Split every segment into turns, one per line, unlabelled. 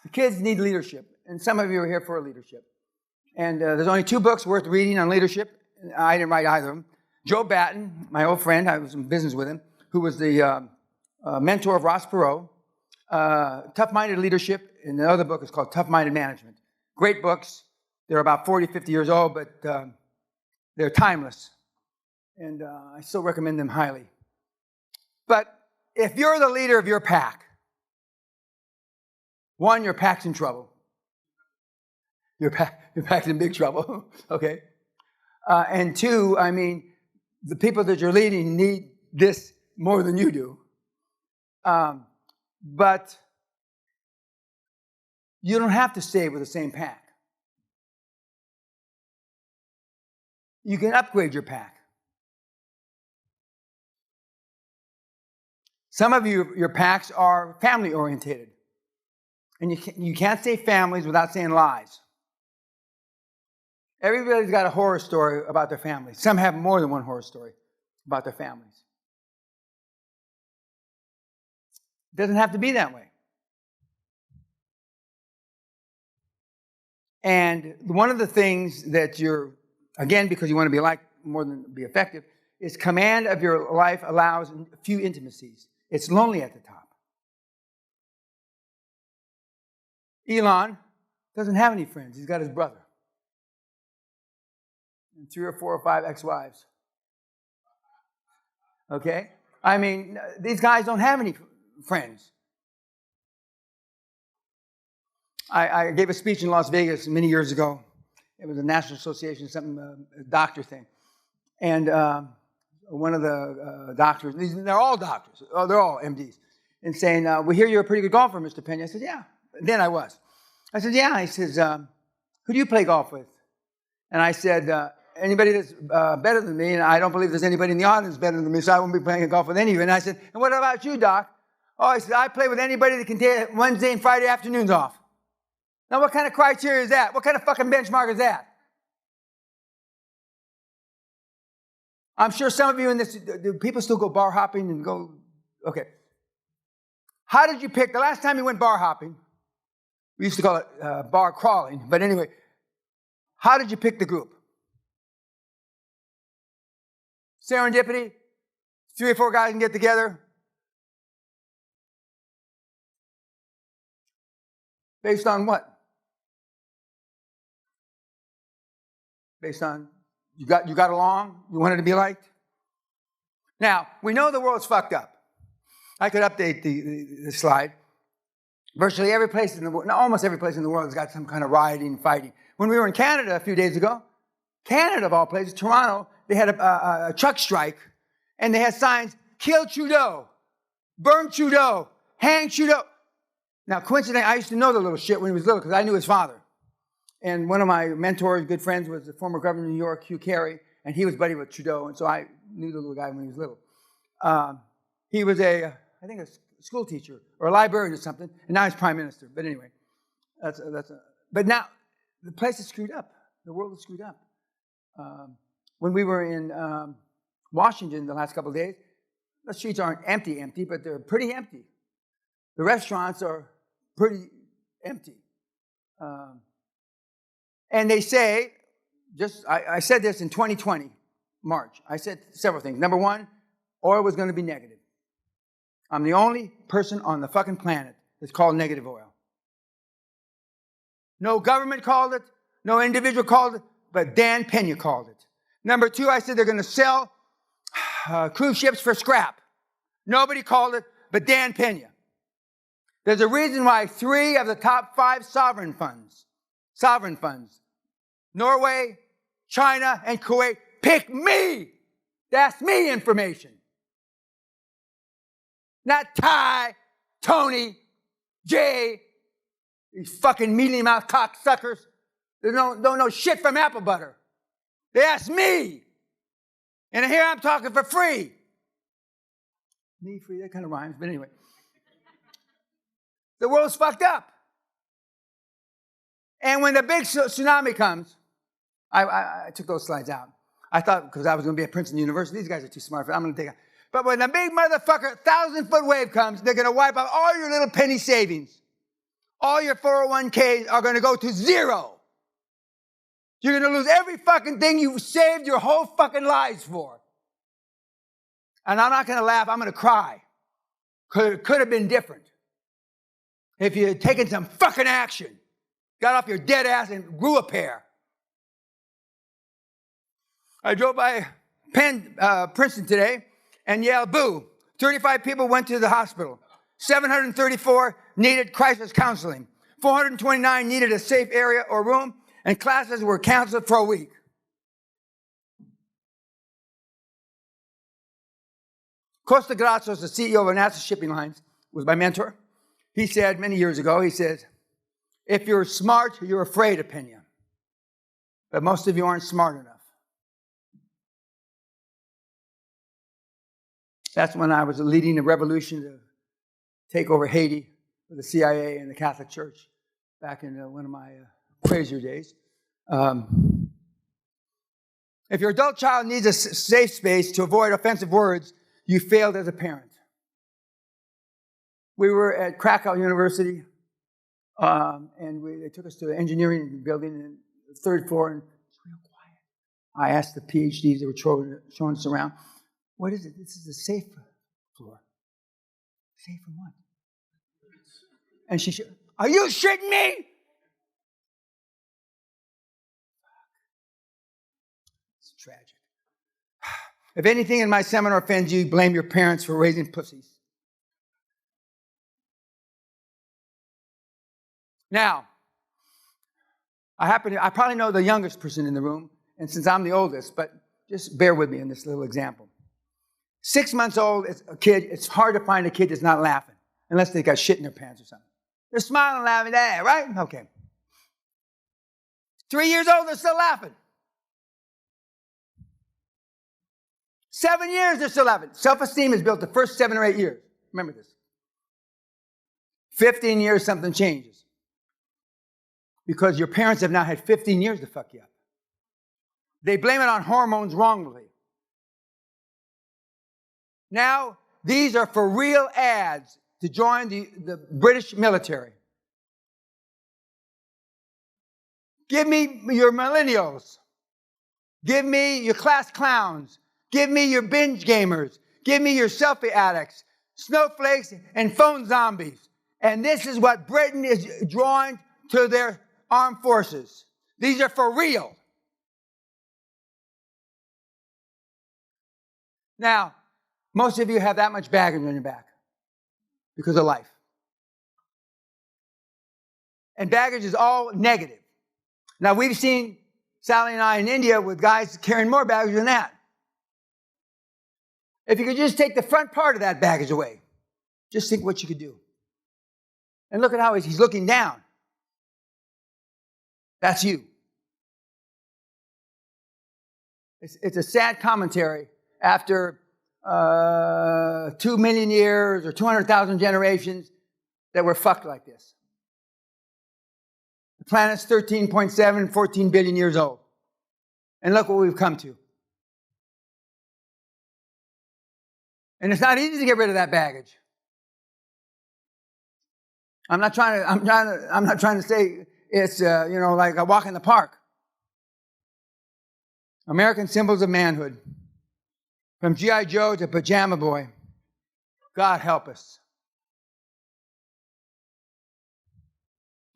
The kids need leadership, and some of you are here for leadership. And there's only 2 books worth reading on leadership. I didn't write either of them. Joe Batten, my old friend, I was in business with him, who was the mentor of Ross Perot. Tough-Minded Leadership, and the other book is called Tough-Minded Management. Great books. They're about 40, 50 years old, but they're timeless. And I still recommend them highly. But if you're the leader of your pack, 1, your pack's in trouble. Your pack's in big trouble, okay? And 2, I mean, the people that you're leading need this more than you do. But you don't have to stay with the same pack. You can upgrade your pack. Some of you, your packs are family-orientated. And you can't say families without saying lies. Everybody's got a horror story about their family. Some have more than one horror story about their families. It doesn't have to be that way. And one of the things that you're, again, because you want to be liked more than be effective, is command of your life allows few intimacies. It's lonely at the top. Elon doesn't have any friends. He's got his brother. And 3 or 4 or 5 ex-wives. Okay? I mean, these guys don't have any friends. I gave a speech in Las Vegas many years ago. It was a National Association, something, a doctor thing. And one of the doctors, they're all doctors, they're all MDs, and saying, we hear you're a pretty good golfer, Mr. Peña. I said, yeah. Then I was. I said, yeah. He says, who do you play golf with? And I said, anybody that's better than me, and I don't believe there's anybody in the audience better than me, so I won't be playing golf with any of you. And I said, and what about you, Doc? Oh, he said, I play with anybody that can take Wednesday and Friday afternoons off. Now, what kind of criteria is that? What kind of fucking benchmark is that? I'm sure some of you in this, do people still go bar hopping and go, okay. How did you pick, the last time you went bar hopping, we used to call it bar crawling, but anyway, how did you pick the group? Serendipity? 3 or 4 guys can get together? Based on what? Based on you got along? You wanted to be liked? Now, we know the world's fucked up. I could update the slide. Virtually every place in the world, almost every place in the world has got some kind of rioting, fighting. When we were in Canada a few days ago, Canada of all places, Toronto, they had a truck strike, and they had signs, kill Trudeau, burn Trudeau, hang Trudeau. Now, coincidentally, I used to know the little shit when he was little because I knew his father. And one of my mentors, good friends, was the former governor of New York, Hugh Carey, and he was buddy with Trudeau, and so I knew the little guy when he was little. He was I think a school teacher or a librarian or something, and now he's prime minister. But anyway, but now the place is screwed up. The world is screwed up. When we were in Washington the last couple of days, the streets aren't empty, but they're pretty empty. The restaurants are pretty empty. And they say, I said this in 2020, March. I said several things. Number 1, oil was going to be negative. I'm the only person on the fucking planet that's called negative oil. No government called it, no individual called it, but Dan Peña called it. Number 2, I said they're going to sell cruise ships for scrap. Nobody called it, but Dan Peña. There's a reason why 3 of the top 5 sovereign funds, Norway, China, and Kuwait, pick me. That's me information. Not Ty, Tony, Jay, these fucking mealy-mouthed cocksuckers. They don't know shit from apple butter. They asked me. And here I'm talking for free. Me free, that kind of rhymes, but anyway. The world's fucked up. And when the big tsunami comes, I took those slides out. I thought, because I was going to be at Princeton University, these guys are too smart for it, I'm going to take it. But when the big motherfucker 1,000-foot wave comes, they're going to wipe out all your little penny savings. all your 401ks are going to go to zero. You're going to lose every fucking thing you've saved your whole fucking lives for. And I'm not going to laugh. I'm going to cry. It could have been different if you had taken some fucking action, got off your dead ass and grew a pair. I drove by Princeton today and yelled, boo. 35 people went to the hospital. 734 needed crisis counseling. 429 needed a safe area or room, and classes were canceled for a week. Costa Grazos, the CEO of NASA Shipping Lines, was my mentor. He said many years ago, he says, if you're smart, you're afraid of Peña. But most of you aren't smart enough. That's when I was leading a revolution to take over Haiti with the CIA and the Catholic Church back in one of my crazier days. If your adult child needs a safe space to avoid offensive words, you failed as a parent. We were at Krakow University, and they took us to an engineering building in the third floor, and it was real quiet. I asked the PhDs that were showing us around, what is it? This is a safe floor. Safe from what? And she said, are you shitting me? It's tragic. If anything in my seminar offends you, blame your parents for raising pussies. Now, I probably know the youngest person in the room, and since I'm the oldest, but just bear with me in this little example. 6 months old, a kid, it's hard to find a kid that's not laughing, unless they got shit in their pants or something. They're smiling and laughing, right? Okay. 3 years old, they're still laughing. 7 years, they're still laughing. Self-esteem is built the first 7 or 8 years. Remember this. 15 years, something changes. Because your parents have now had 15 years to fuck you up. They blame it on hormones wrongly. Now, these are for real ads to join the British military. Give me your millennials. Give me your class clowns. Give me your binge gamers. Give me your selfie addicts, snowflakes, and phone zombies. And this is what Britain is drawing to their armed forces. These are for real. Now, most of you have that much baggage on your back because of life. And baggage is all negative. Now, we've seen Sally and I in India with guys carrying more baggage than that. If you could just take the front part of that baggage away, just think what you could do. And look at how he's looking down. That's you. It's a sad commentary after 2 million years or 200,000 generations that we're fucked like this. The planet's 13.7, 14 billion years old. And look what we've come to. And it's not easy to get rid of that baggage. I'm not trying to say it's like a walk in the park. American symbols of manhood. From G.I. Joe to Pajama Boy. God help us.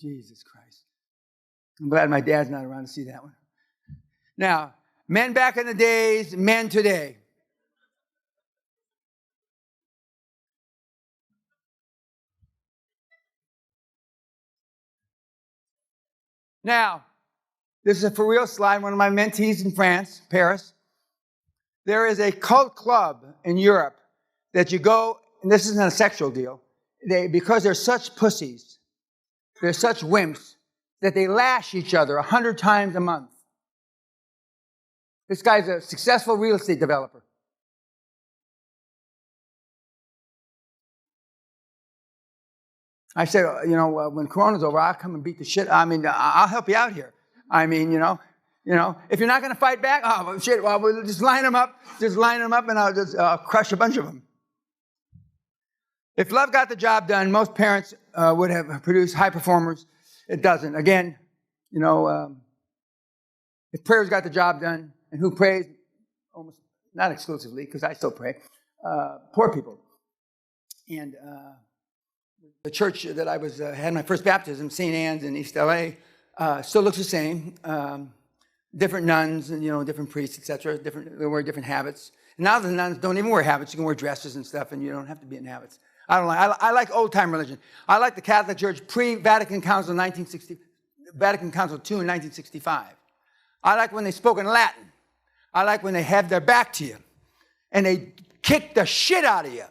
Jesus Christ. I'm glad my dad's not around to see that one. Now, men back in the days, men today. Now, this is a for real slide. One of my mentees in France, Paris. There is a cult club in Europe that you go, and this isn't a sexual deal, because they're such pussies, they're such wimps, that they lash each other 100 times a month. This guy's a successful real estate developer. I said, when Corona's over, I'll come and beat the shit. I'll help you out here. If you're not going to fight back, we'll just line them up. Just line them up, and I'll just crush a bunch of them. If love got the job done, most parents would have produced high performers. It doesn't. Again, if prayers got the job done, and who prays? Almost not exclusively, because I still pray. Poor people. And the church that I had my first baptism, St. Anne's in East LA, still looks the same. Different nuns and different priests, etc. They wear different habits. And now the nuns don't even wear habits. You can wear dresses and stuff, and you don't have to be in habits. I like old-time religion. I like the Catholic Church pre-Vatican Council Vatican Council II in 1965. I like when they spoke in Latin. I like when they have their back to you and they kick the shit out of you.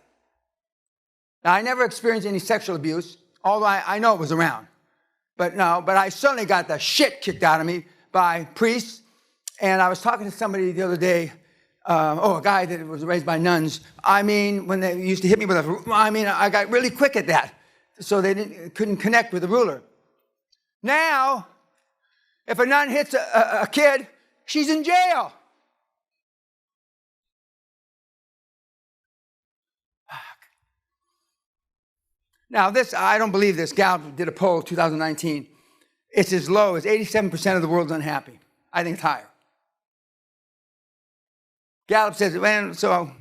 Now, I never experienced any sexual abuse, although I know it was around. But I certainly got the shit kicked out of me by priests. And I was talking to somebody the other day, a guy that was raised by nuns. When they used to hit me with I got really quick at that. So they couldn't connect with the ruler. Now, if a nun hits a kid, she's in jail. Now, I don't believe this. Gallup did a poll 2019. It's as low as 87% of the world's unhappy. I think it's higher. Gallup says, so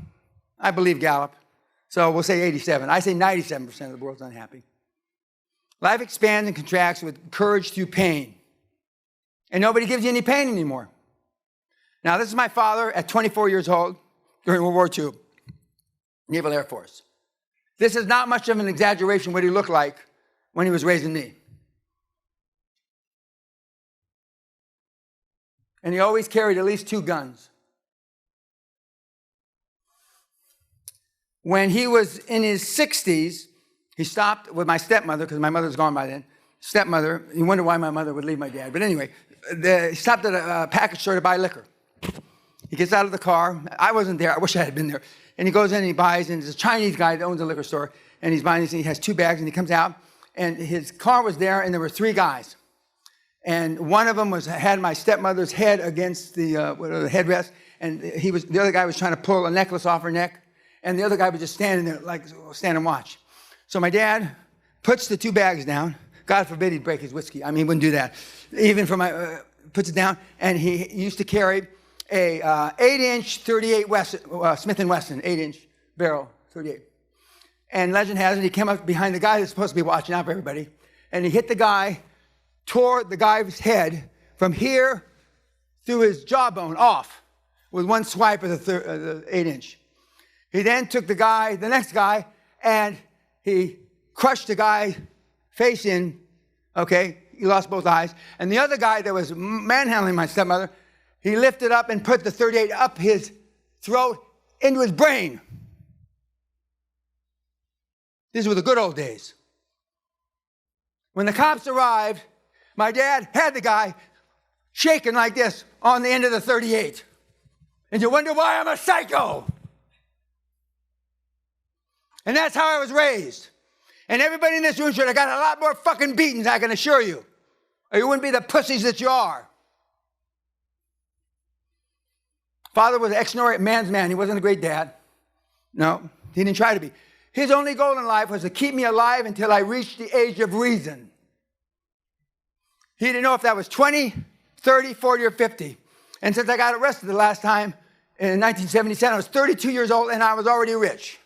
I believe Gallup. So we'll say 87. I say 97% of the world's unhappy. Life expands and contracts with courage through pain. And nobody gives you any pain anymore. Now, this is my father at 24 years old during World War II, Naval Air Force. This is not much of an exaggeration what he looked like when he was raising me. And he always carried at least 2 guns. When he was in his 60s, he stopped with my stepmother, because my mother was gone by then. Stepmother, you wonder why my mother would leave my dad. But anyway, he stopped at a package store to buy liquor. He gets out of the car. I wasn't there. I wish I had been there. And he goes in and he buys, and there's a Chinese guy that owns a liquor store, and he's buying these, and he has 2 bags, and he comes out, and his car was there, and there were 3 guys. And one of them had my stepmother's head against the headrest, and the other guy was trying to pull a necklace off her neck, and the other guy was just standing there, like, stand and watch. So my dad puts the 2 bags down. God forbid he'd break his whiskey. He wouldn't do that. Even for puts it down, and he used to carry a 8-inch 38 Smith & Wesson, 8-inch barrel, 38. And legend has it, he came up behind the guy that's supposed to be watching out for everybody, and he hit the guy, tore the guy's head from here through his jawbone off with one swipe of the 8-inch. He then took the next guy, and he crushed the guy face in, okay? He lost both eyes. And the other guy that was manhandling my stepmother, he lifted up and put the 38 up his throat into his brain. These were the good old days. When the cops arrived, my dad had the guy shaking like this on the end of the 38. And you wonder why I'm a psycho. And that's how I was raised. And everybody in this room should have got a lot more fucking beatings, I can assure you. Or you wouldn't be the pussies that you are. Father was an extraordinary man's man. He wasn't a great dad. No, he didn't try to be. His only goal in life was to keep me alive until I reached the age of reason. He didn't know if that was 20, 30, 40, or 50. And since I got arrested the last time in 1977, I was 32 years old and I was already rich.